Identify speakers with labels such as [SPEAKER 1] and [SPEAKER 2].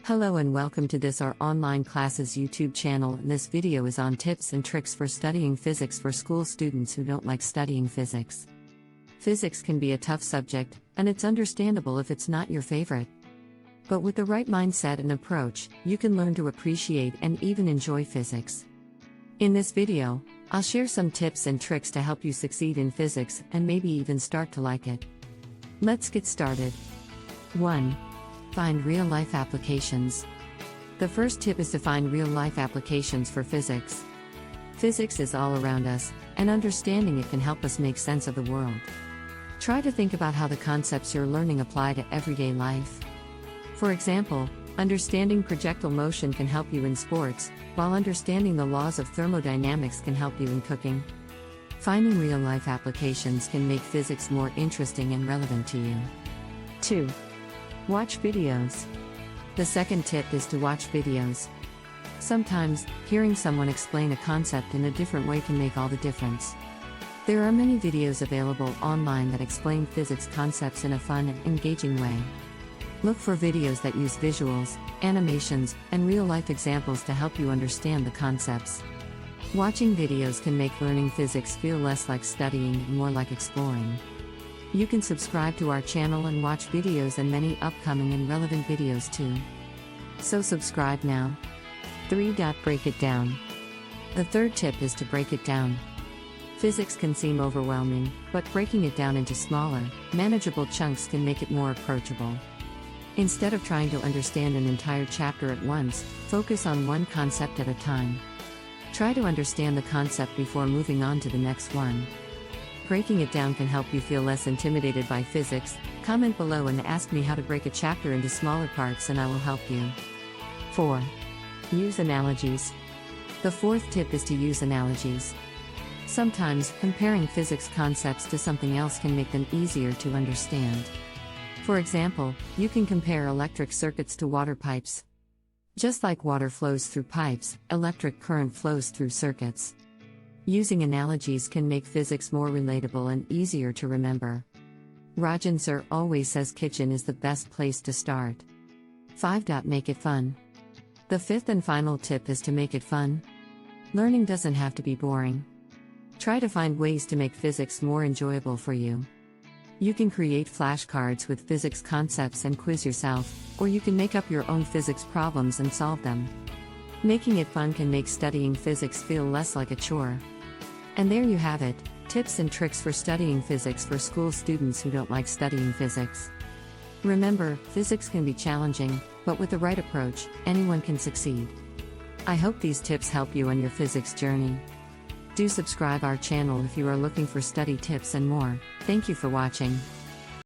[SPEAKER 1] Hello and welcome to this R-Online Classes YouTube channel, and this video is on tips and tricks for studying physics for school students who don't like studying physics. Physics can be a tough subject, and it's understandable if it's not your favorite. But with the right mindset and approach, you can learn to appreciate and even enjoy physics. In this video, I'll share some tips and tricks to help you succeed in physics and maybe even start to like it. Let's get started. 1. Find real-life applications. The first tip is to find real-life applications for physics. Physics is all around us, and understanding it can help us make sense of the world. Try to think about how the concepts you're learning apply to everyday life. For example, understanding projectile motion can help you in sports, while understanding the laws of thermodynamics can help you in cooking. Finding real-life applications can make physics more interesting and relevant to you. 2. Watch videos. The second tip is to watch videos. Sometimes, hearing someone explain a concept in a different way can make all the difference. There are many videos available online that explain physics concepts in a fun and engaging way. Look for videos that use visuals, animations, and real-life examples to help you understand the concepts. Watching videos can make learning physics feel less like studying and more like exploring. You can subscribe to our channel and watch videos and many upcoming and relevant videos too. So subscribe now. 3. Break it down. The third tip is to break it down. Physics can seem overwhelming, but breaking it down into smaller, manageable chunks can make it more approachable. Instead of trying to understand an entire chapter at once, focus on one concept at a time. Try to understand the concept before moving on to the next one. Breaking it down can help you feel less intimidated by physics. Comment below and ask me how to break a chapter into smaller parts and I will help you. 4. Use analogies. The fourth tip is to use analogies. Sometimes, comparing physics concepts to something else can make them easier to understand. For example, you can compare electric circuits to water pipes. Just like water flows through pipes, electric current flows through circuits. Using analogies can make physics more relatable and easier to remember. Rajan sir always says kitchen is the best place to start. 5. Make it fun. The fifth and final tip is to make it fun. Learning doesn't have to be boring. Try to find ways to make physics more enjoyable for you. You can create flashcards with physics concepts and quiz yourself, or you can make up your own physics problems and solve them. Making it fun can make studying physics feel less like a chore. And there you have it, tips and tricks for studying physics for school students who don't like studying physics. Remember, physics can be challenging, but with the right approach, anyone can succeed. I hope these tips help you on your physics journey. Do subscribe our channel if you are looking for study tips and more. Thank you for watching.